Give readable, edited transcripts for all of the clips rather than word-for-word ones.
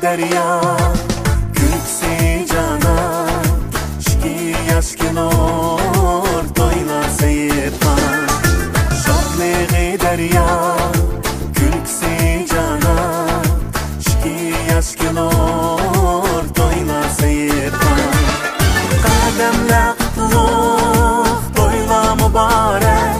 derya Külksi canan Şki yaşkin or Doyla seyirpan Şadlığı derya Külksi canan Şki yaşkin or Doyla seyirpan Kademle kutluk Doyla mübarek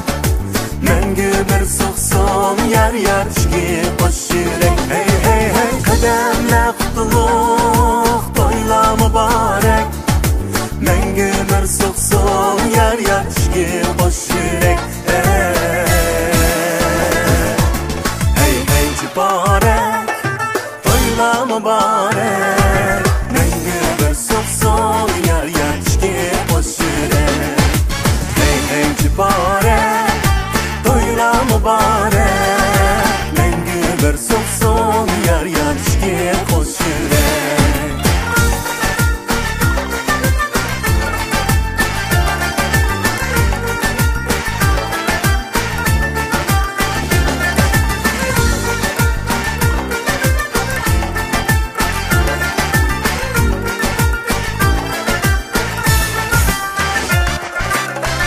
Mengü bir suxsun Yar yar şki hoş yürek Hey hey hey Kademle kutluk Doyla mübarek Mengü bir suxsun Yar yar şki hoş yürek Hey hey cibarek Doyla mübarek Mengü bir suxsun Yar yar şki hoş yürek Hey hey cibarek Doyla mübarek Mengü bir suxsun Yar yar şki hoş yürek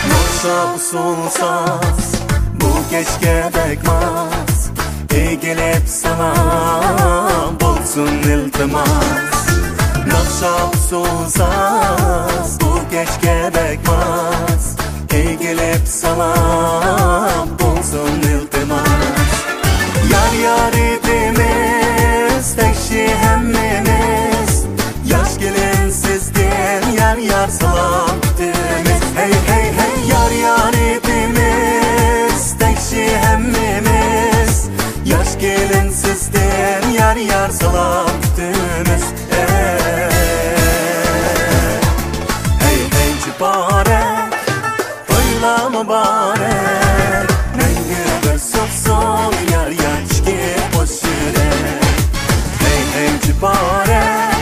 Noşa usulsaz Bu keşke bekmez Eğilip sana Bolsun iltimas Noşa usulsaz Bu keşke bekmez Eğilip sana Bolsun iltimas Yar yar idimiz Teşi hemmimiz Yaş gelin sizden Yar yar salam kütümüz Hey hey hey Yar yar idimiz Teşi hemmimiz Yaş gelin sizden Yar yar salam kütümüz Hey hey cibarek Doyla mübarek Mengü bir suxsun Yar yar şki hoş yürek Hey hey cibarek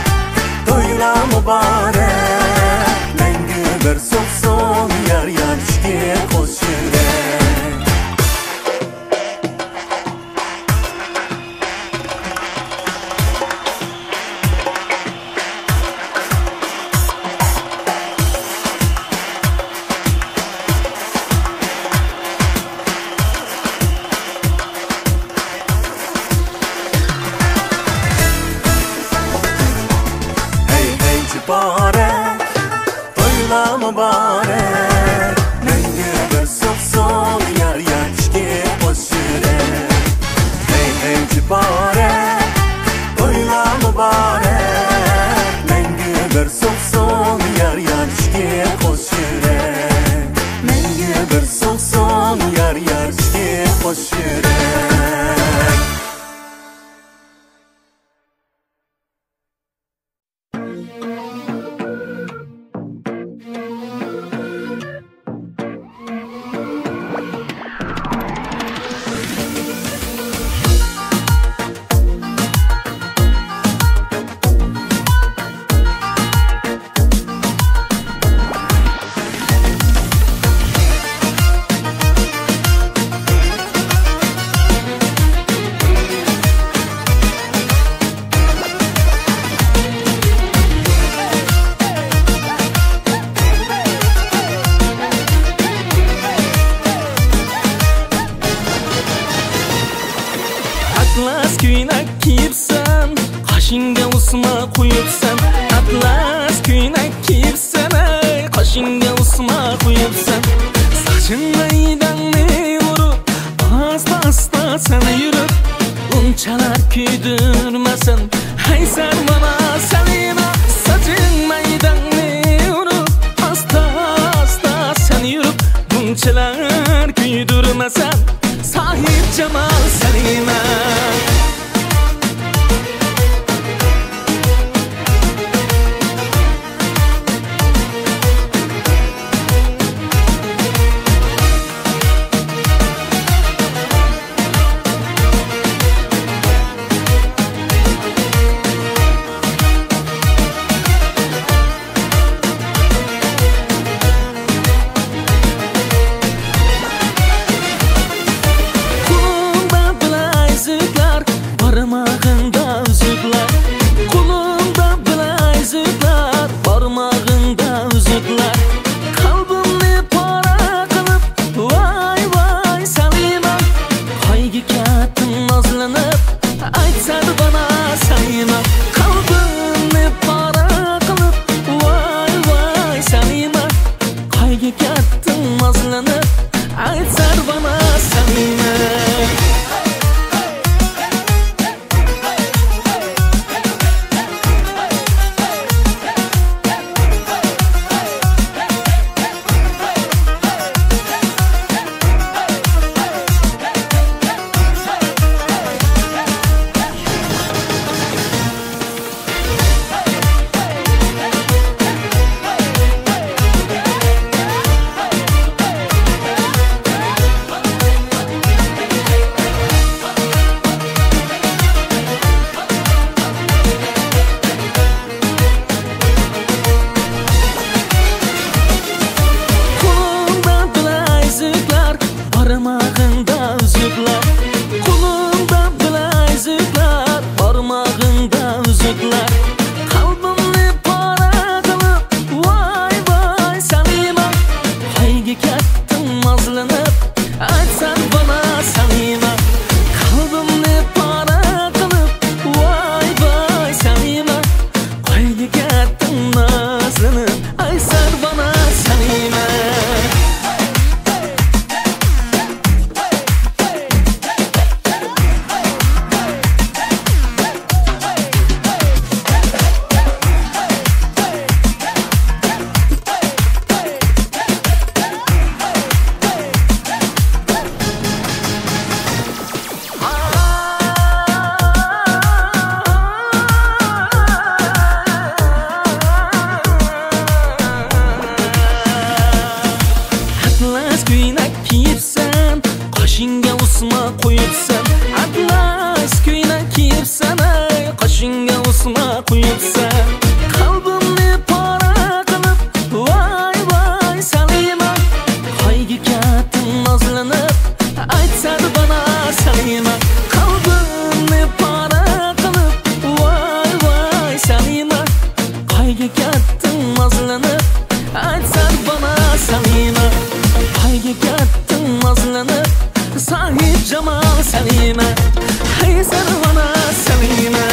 Doyla mübarek Mengü bir suxsun Yar yar şki hoş yürek Mübarek, doyla mübarek Mengü bir suxsun Yar yar şki hoş yürek Hey hey cibarek Doyla mübarek Mengü bir suxsun Yar yar şki hoş yürek Mengü bir suxsun Yar yar şki hoş yürek Atlas kuynak kiyipsan Qoshingga usma qo'yibsan Atlas kuynak kiyipsan Qoshingga usma qo'yibsan Soching maydonni urib Asta asta sana yurib Unchalar kuydirmasin Hay sarmana salima Soching maydonni urib Asta asta sana yurib Unchalar kuydirmasin Sahip Jamal Salima Kulumda bilay zıpla Qulog'ingda uzuklar, qo'lingda bilaguzuklar, barmog'ingda uzuklar, qalbimni pora qilib, voy voy Salima, qayga ketding nozlanib, aytsan bana Salima, qalbimni pora qilib, voy voy Salima, qayga ketding nozlanib, aytsan bana Salima. Atlas ko'ylak kiyibsan, qoshingga o'sma qo'yibsan. Atlas ko'ylak kiyibsan, qoshingga o'sma qo'yibsan. Qalbimni pora qilib, voy voy Salima, qayga ketding nozlanib, aytsan bana Salima, qalbimni pora qilib, voy voy Salima, qayga ketding nozlanib, aytsan bana Salima, qayga ketding nozlanib, sahib Jamol Salima, aytsan bana Salima.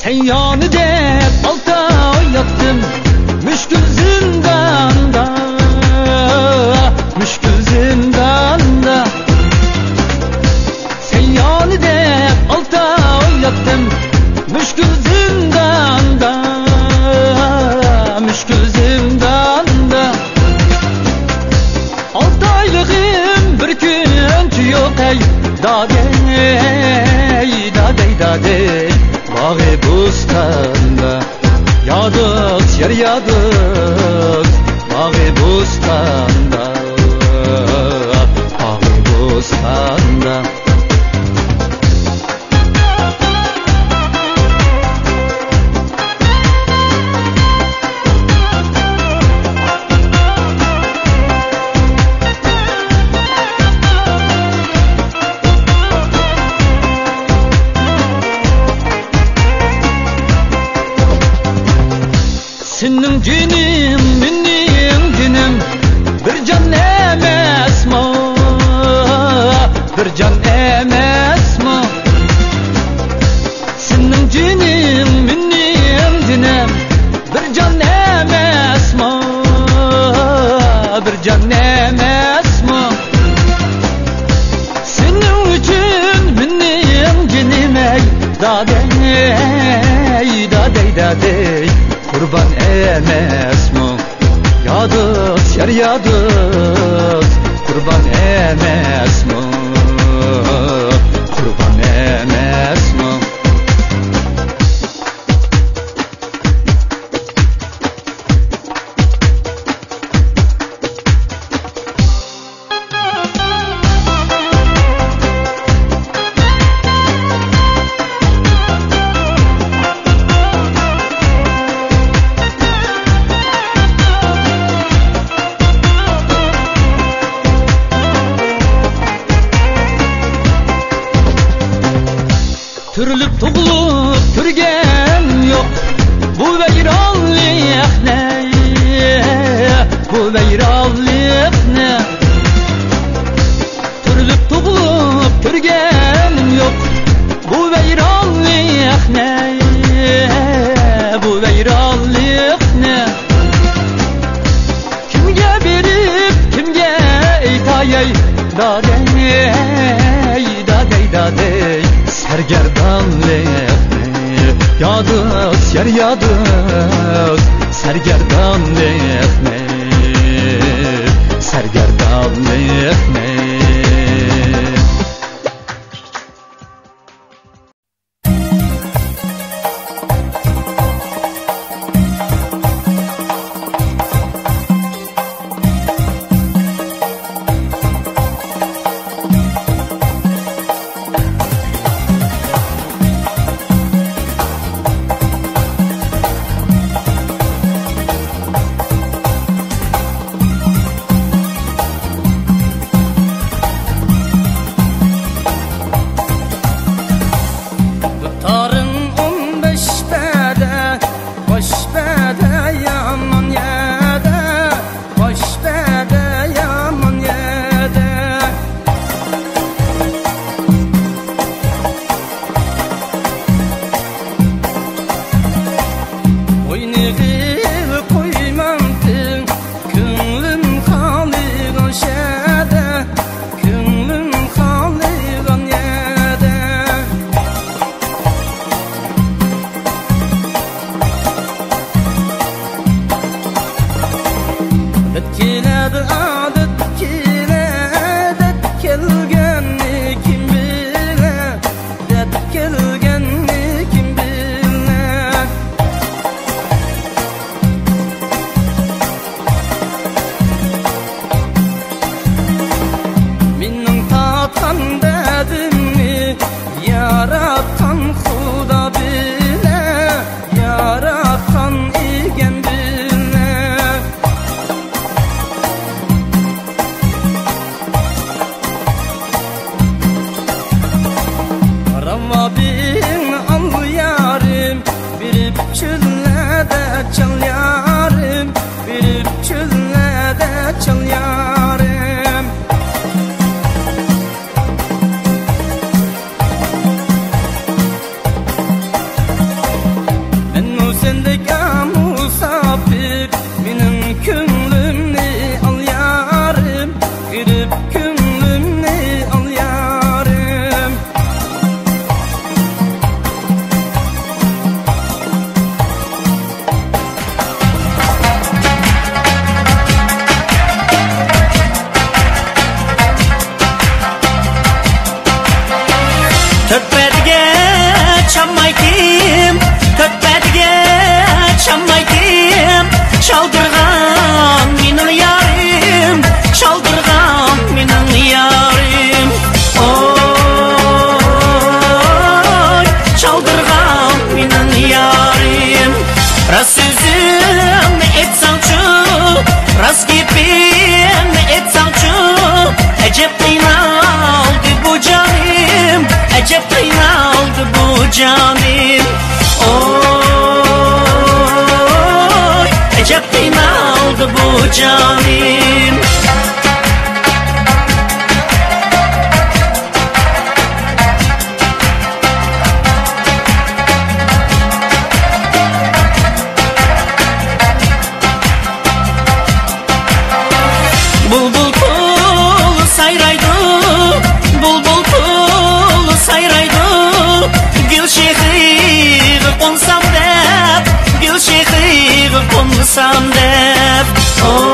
Seyyanı dep alta yattım, müşkül zindanda, müşkül zindanda. Seyyanı dep alta yattım, müşkül zindanda, müşkül zindanda. 6 aylığım bir gün yok ey, dadey, dadey, dadey. Bağı bustanda, yadık yer yadık, bağı bustanda, bağı bustanda. Senin dinim, benim dinim, bir can emes mi? Bir can emes mi? Senin dinim, benim dinim, bir can emes mi? Bir can emes mi? Senin için benim dinim ey, dadey, dadey, dadey. Kurban emes mi? Yadık yer yadık, kurban emes mi? Kurban emes mi? Türlüp tugulup türgen yok, bu veyrallık ne? Bu veyrallık ne? Türlüp tugulup türgen yok, bu veyrallık ne? Bu veyrallık ne? Kimge berip kimge eytayay, dadey, dadey, dadey. Sergerdanlık yadık yer yadık, sergerdanlık sergerdanlık canim. Oy, ecep beni aldı bu canim. Bulbul kulu sayraydı, bulbul kulu sayraydı. Gül şehri konsam dep, gül şehri konsam dep. Oy,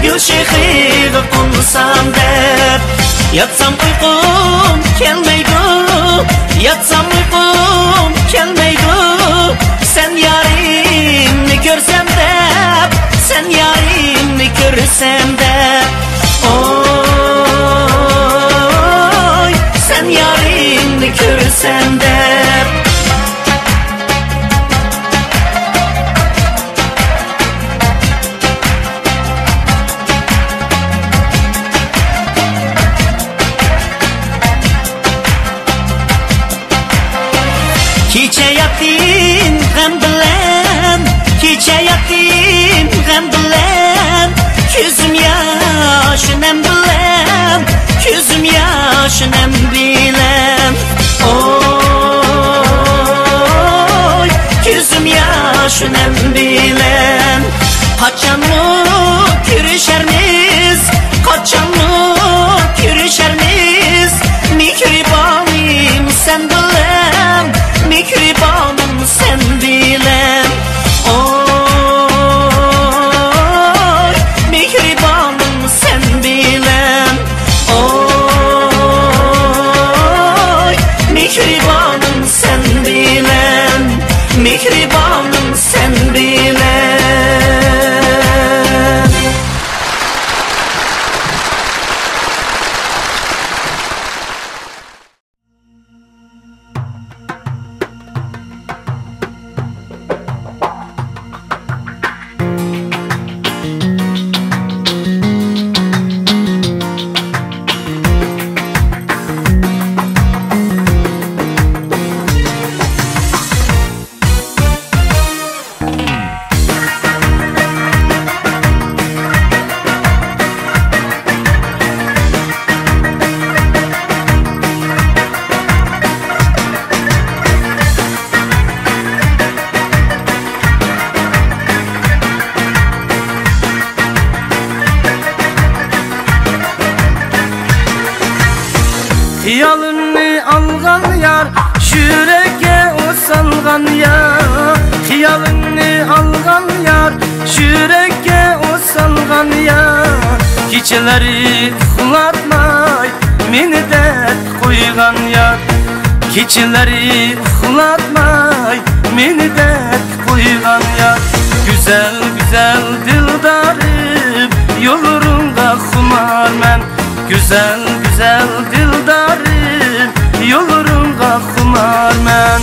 gül şehri konsam dep. Yatsam uykum kelmeydi, yatsam uykum kelmeydi. Sen yarimni görsem dep, sen yarimni görsem dep. Oy, sen yarimni görsem dep. Kecha yatim gam bilan, kecha yatim gam bilan. Ko'zim yoshim bilan, ko'zim yoshim bilan. Oy, ko'zim yoshim bilan. Qachonmi ko'risharmiz, qachonmi ko'risharmiz. Mehribonim sen bilan, mehribonim sen bilan. Oy, mehribonim sen bilan. Oy, mehribonim sen bilan, mehribonim sen bilan. Xiyalımni algan yar, yüreğe o salgan yar. Xiyalımni algan yar, yüreğe o salgan yar. Geceleri uxlatmay, meni dert koygan yar. Geceleri uxlatmay, meni dert koygan yar. Güzel güzel dildarım, yollarımda xumar men. Güzel güzel dildarım, yollarımda xumar men.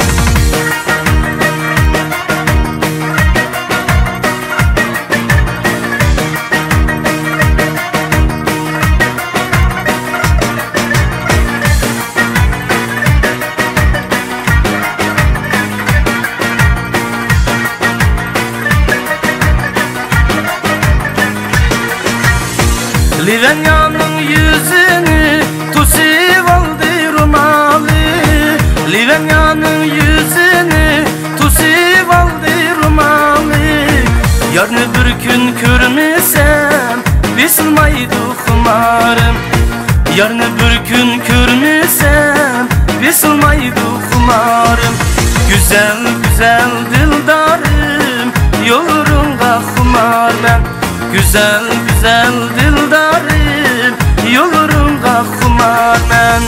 Livenyanın yüzünü tusiv aldı rumalı. Livenyanın yüzünü tusiv aldı rumalı. Yarını bir gün görmesem bilmaydı xumarım. Yarını bir gün görmesem bilmaydı xumarım. Güzel güzel dildarım, yollarımda xumar men. Güzel güzel dildarım, yollarımda xumar men.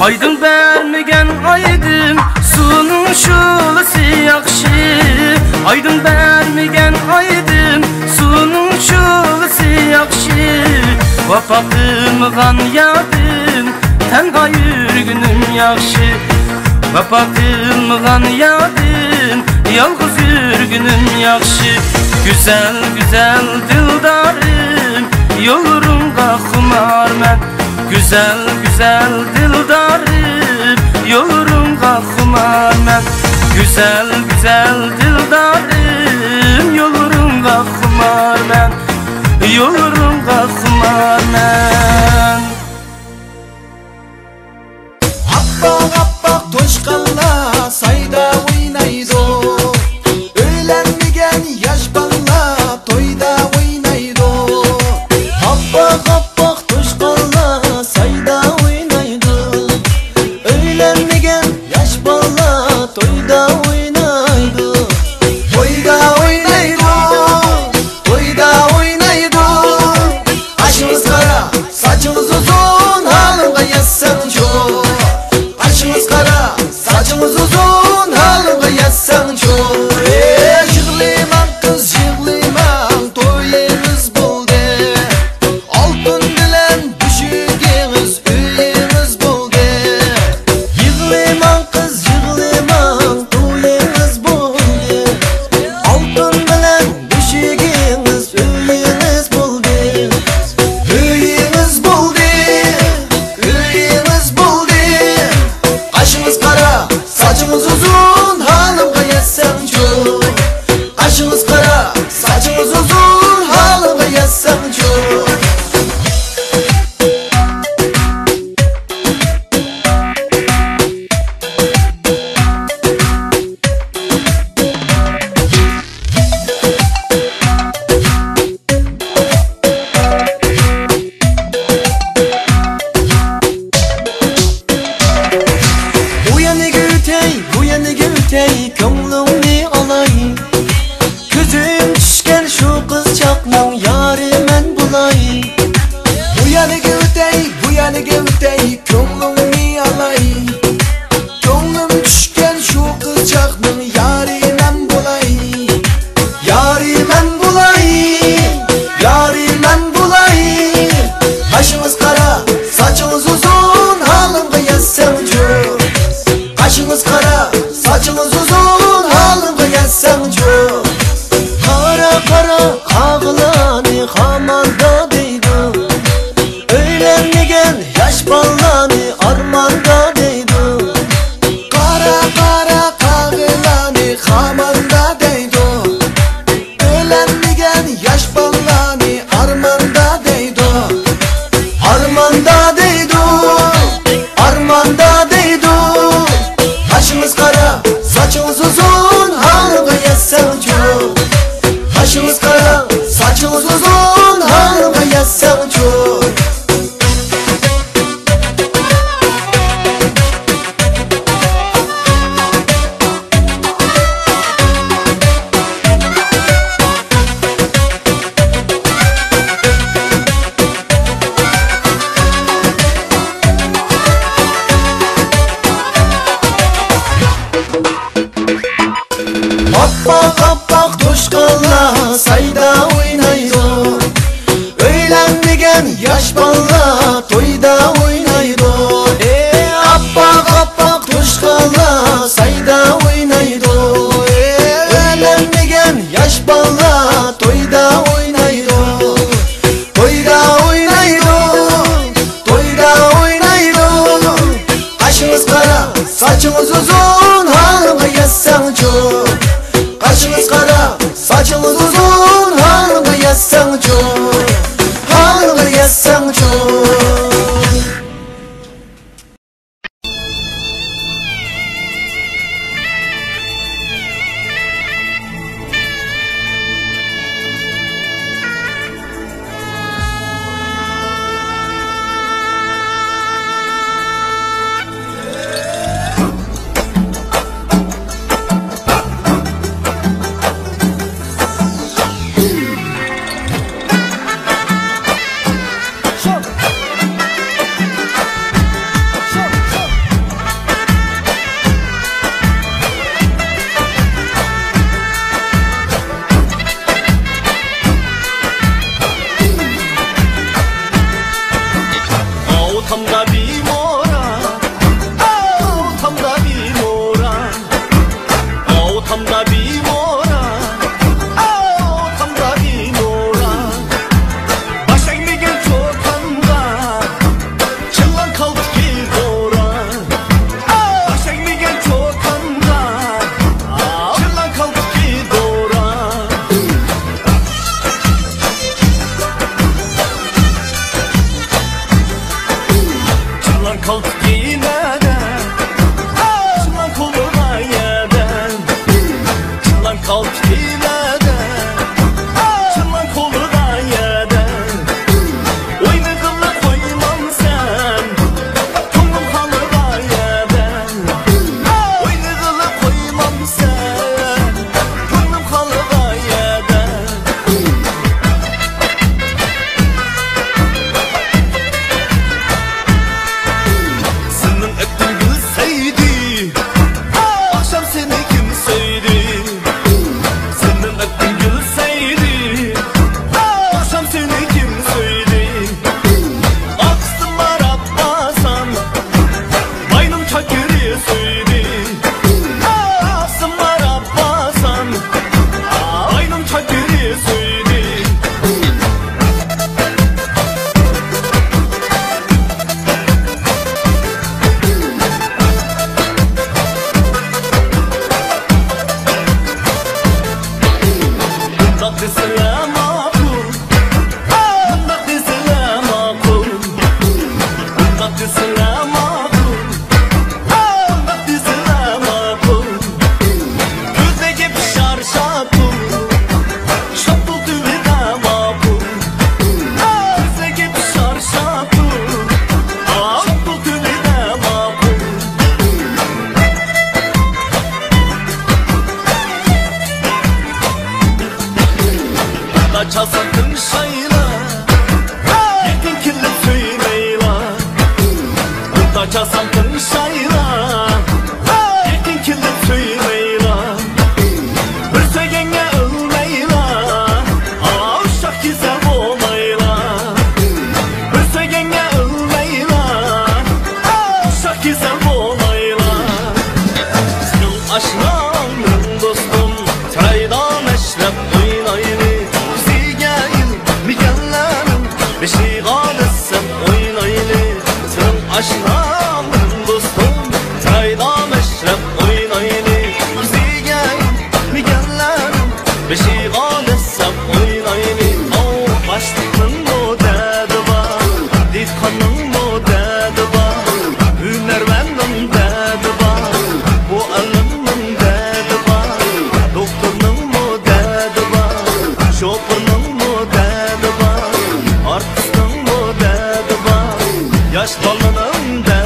Aydın vermegen aydın Sunun şulası yakşı Aydın vermegen aydın Sunun şulası yakşı Vapa kılmıgan yadın Tenha yürgünüm yakşı Vapa kılmıgan yadın Yalğız yürgünüm yakşı Güzel güzel dildarım Yolurumga xumar men Güzel güzel dildarım Yolurumga xumar men Güzel güzel dildarım Yolurumga xumar men Yolurumga xumar men Appak appak toşkanla sayda oynaydı Öğlenmegen yaş balla toyda oynaydı Appak appak toşkanla sayda oynaydı Öğlenmegen yaş balla toyda oynaydı Toyda oynaydı Toyda oynaydı Başımız kara saçımız uzun halımda yazsan çok Başımız kara, saçımız uzun, halımda yazsan çok Yığlayman kız, yığlayman, toyunuz buldu Altın bilen düşügeniz, öyeniz buldu Yığlayman kız, yığlayman, toyunuz buldu Altın bilen düşügeniz, öyeniz buldu Öyeniz buldu, öyeniz buldu Kaşımız kara, saçımız uzun, halımda yazsan çok Kaşımız kara, saçımız uzun, halımda yazsan çok Bu yana gültey, könglimni alay Gözüm düşken şu kızcakның yarı men bulay Bu yana gültey, könglimni alay Könglim düşken şu kızcakның yarı men bulay Yarı men bulay, yarı men bulay Kaşımız kara, saçımız uzun, halımda yazsan çok Kaşımız kara, saçımız uzun, halımda yazsan çok Kara kara ağlanı hamanda deydi Öğlenmegen yaş ballanı armanda deydi Kara kara ağlanı hamanda deydi Öğlenmegen yaş ballanı armanda deydi Armanda deydi, armanda deydi Kaşımız kara, saçımız uzun, halımda yazsan çok Kaşımız kara, saçımız uzun, halımda yazsan çok Appak appak toşkanla sayda oynaydı Öğlenmegen yaş balla toyda oynaydı Appak appak toşkanla sayda oynaydı Öğlenmegen yaş balla toyda oynaydı Toyda oynaydı, toyda oynaydı Kaşımız kara, saçımız uzun, halımda yazsan çok Kaşımız kara, saçımız uzun, halımda yazsan çok Halımda yazsan çok koltuk giymeden Çılan koluna yeden Çılan koltuk giymeden Çılan koluna yeden Oyunu kılla koymam sen Tonum halıda yeden Oyunu kılla koymam sen Tonum halıda yeden Senin öptün gülseydi Akşam seni kim sevdi Senin öptün gülseydi Akşam seni kim sevdi Aksınlar Abbasan Baynım çakırı söyledi Aksınlar Abbasan Baynım çakırı söyledi Bunda deseler makul Bunda deseler makul Bunda deseler makul Bunda deseler makul Gözdeki pişar şapul Şapul düvede makul Gözdeki pişar şapul Şapul düvede makul Da çalsakın şayla Yakın kirli söyleyla Da çalsakın şayla Yakın kirli söyleyla Bir söygenge ölmeyla Uşak güzel olmayla Bir söygenge ölmeyla Uşak güzel olmayla Senin aşkın dostum Çayda meşrep oynayını Beşi kalesem oynayını Senin aşkın dostum Çayda meşrep oynayını Bizi gel mi gellerim Beşi kalesem oynayını O başlıkın bu dedi var Dikkanın bu dedi var Hünervendim dedi var Bu elimin dedi var Doktorun bu dedi var Şoförün bu dedi var Artistın bu dedi var Yaş balının dedi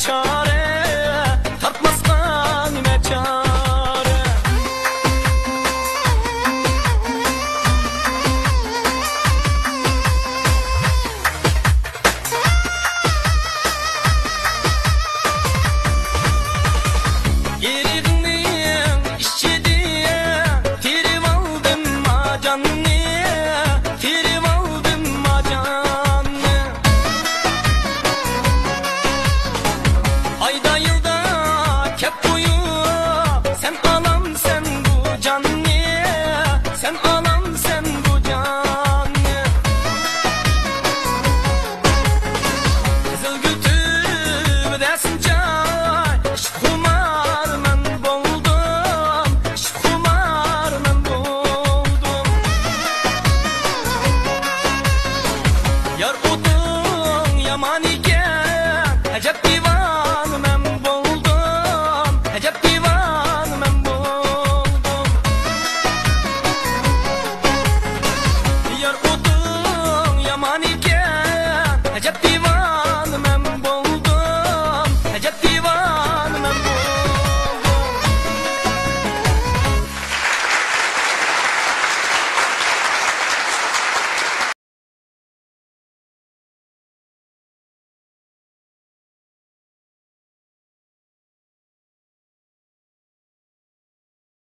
çare